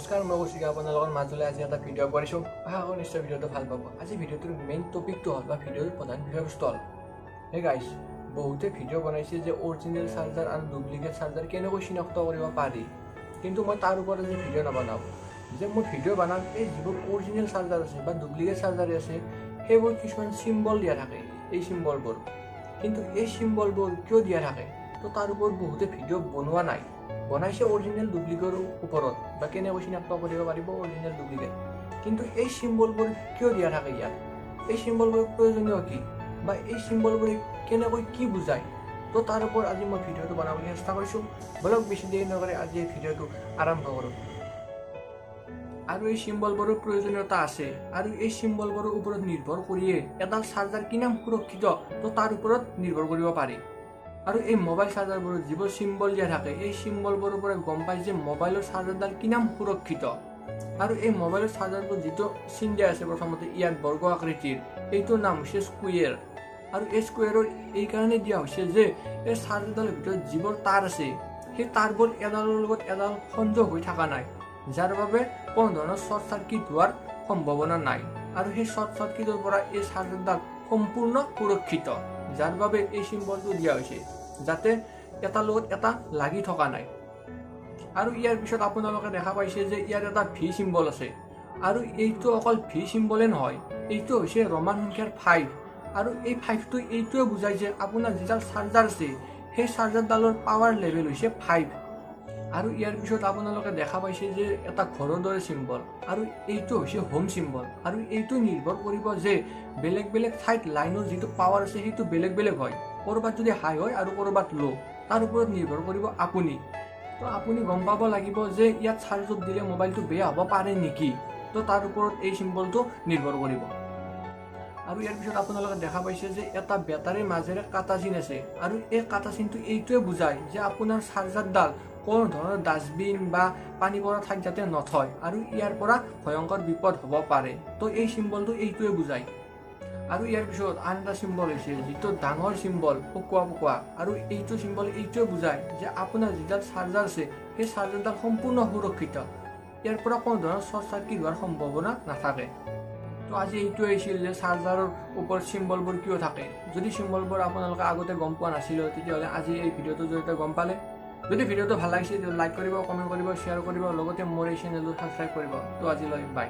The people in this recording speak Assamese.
নমস্কাৰ, মই কৈছোঁ আপোনালোকৰ মাজলৈ আজি এটা ভিডিঅ' কৰিছোঁ। আশা কৰোঁ নিশ্চয় ভিডিঅ'টো ভাল পাব। আজি ভিডিঅ'টোৰ মেইন টপিকটো হ'ল বা ভিডিঅ'ৰ প্ৰধান বিষয়বস্তু হ'ল হে গাইজ, বহুতে ভিডিঅ' বনাইছে যে অৰিজিনেল চাৰ্জাৰ আৰু ডুপ্লিকেট চাৰ্জাৰ কেনেকৈ চিনাক্ত কৰিব পাৰি, কিন্তু মই তাৰ ওপৰত আজি ভিডিঅ' নবনাওঁ। যে মই ভিডিঅ' বনাম এই যিবোৰ অৰিজিনেল চাৰ্জাৰ আছে বা ডুপ্লিকেট চাৰ্জাৰ আছে সেইবোৰ কিছুমান চিম্বল দিয়া থাকে, এই চিম্বলবোৰ। কিন্তু এই চিম্বলবোৰ কিয় দিয়া থাকে তো তাৰ ওপৰত বহুতে ভিডিঅ' বনোৱা নাই। বনাইছে অৰিজিনেল ডুপ্লিকেটৰ ওপৰত বা কেনেকৈ চিনাক্ত কৰিব পাৰিব অৰিজিনেল ডুপ্লিকেট, কিন্তু এই চিম্বলবোৰ কিয় দিয়া থাকে ইয়াত, এই চিম্বলবোৰ প্ৰয়োজনীয় কি বা এই চিম্বলবোৰে কেনেকৈ কি বুজায়, তো তাৰ ওপৰত আজি মই ভিডিঅ'টো বনাবলৈ চেষ্টা কৰিছোঁ। বলক বেছি দেৰি নকৰে আজি এই ভিডিঅ'টো আৰম্ভ কৰোঁ। আৰু এই চিম্বলবোৰৰ প্ৰয়োজনীয়তা আছে, আৰু এই চিম্বলবোৰৰ ওপৰত নিৰ্ভৰ কৰিয়ে এডাল চাৰ্জাৰ কিমান সুৰক্ষিত তো তাৰ ওপৰত নিৰ্ভৰ কৰিব পাৰি। আৰু এই মোবাইল চাৰ্জাৰবোৰত যিবোৰ চিম্বল দিয়া থাকে এই চিম্বলবোৰৰ পৰা গম পায় যে মোবাইলৰ চাৰ্জাৰডাল কিমান সুৰক্ষিত। আৰু এই মোবাইলৰ চাৰ্জাৰবোৰ যিটো চিন দিয়া আছে প্ৰথমতে ইয়াত বৰ্গ আকৃতিৰ, এইটোৰ নাম হৈছে স্কুৱেৰ। আৰু এই স্কুৱেৰৰ এইকাৰণে দিয়া হৈছে যে এই চাৰ্জাৰডালৰ ভিতৰত যিবোৰ তাঁৰ আছে সেই তাঁৰবোৰ এডালৰ লগত এডাল সংযোগ হৈ থকা নাই, যাৰ বাবে কোনো ধৰণৰ শ্বৰ্ট চাৰ্কিট হোৱাৰ সম্ভাৱনা নাই। আৰু সেই শ্বৰ্ট চাৰ্কিটৰ পৰা এই চাৰ্জাৰডাল সম্পূৰ্ণ সুৰক্ষিত, যাৰ বাবে এই চিম্বলটো দিয়া হৈছে, যাতে এটাৰ লগত এটা লাগি থকা নাই। আৰু ইয়াৰ পিছত আপোনালোকে দেখা পাইছে যে ইয়াৰ এটা ভি চিম্বল আছে, আৰু এইটো অকল ভি চিম্বলে নহয়, এইটো হৈছে ৰোমান সংখ্যাৰ 5। আৰু এই 5টো এইটোৱে বুজায় যে আপোনাৰ যিডাল চাৰ্জাৰ আছে সেই চাৰ্জাৰডালৰ পাৱাৰ লেভেল হৈছে 5। আৰু ইয়াৰ পিছত আপোনালোকে দেখা পাইছে যে এটা ঘৰৰ দৰে চিম্বল, আৰু এইটো হৈছে হোম চিম্বল। আৰু এইটো নিৰ্ভৰ কৰিব যে বেলেগ বেলেগ ঠাইত লাইনৰ যিটো পাৱাৰ আছে সেইটো বেলেগ বেলেগ হয়, ক'ৰবাত যদি হাই হয় আৰু ক'ৰবাত ল', তাৰ ওপৰত নিৰ্ভৰ কৰিব আপুনি। তো আপুনি গম পাব লাগিব যে ইয়াত চাৰ্জত দিলে মোবাইলটো বেয়া হ'ব পাৰে নেকি, তো তাৰ ওপৰত এই চিম্বলটো নিৰ্ভৰ কৰিব। আৰু ইয়াৰ পিছত আপোনালোকে দেখা পাইছে যে এটা বেটাৰীৰ মাজেৰে কাটা চিন আছে, আৰু এই কাটা চিনটো এইটোৱে বুজায় যে আপোনাৰ চাৰ্জাৰডাল কোনো ধৰণৰ ডাষ্টবিন বা পানী পৰা ঠাইত যাতে নথয়, আৰু ইয়াৰ পৰা ভয়ংকৰ বিপদ হ'ব পাৰে। তো এই চিম্বলটো এইটোৱে বুজায়। আৰু ইয়াৰ পিছত আন এটা চিম্বল হৈছে যিটো ডাঙৰ চিম্বল পকোৱা, আৰু এইটো চিম্বল এইটোৱে বুজায় যে আপোনাৰ যিডাল চাৰ্জাৰ আছে সেই চাৰ্জাৰডাল সম্পূৰ্ণ সুৰক্ষিত, ইয়াৰ পৰা কোনো ধৰণৰ শ্বৰ্ট চাৰ্কিট হোৱাৰ সম্ভাৱনা নাথাকে। তো আজি এইটোৱে আছিল যে চাৰ্জাৰৰ ওপৰত চিম্বলবোৰ কিয় থাকে। যদি চিম্বলবোৰ আপোনালোকে আগতে গম পোৱা নাছিলে তেতিয়াহ'লে আজি এই ভিডিঅ'টোৰ জৰিয়তে গম পালে। যদি ভিডিঅ'টো ভাল লাগিছে লাইক কৰিব, কমেণ্ট কৰিব, শ্বেয়াৰ কৰিব, লগতে মোৰ এই চেনেলটো ছাবস্ক্ৰাইব কৰিব। তো আজিলৈ বাই।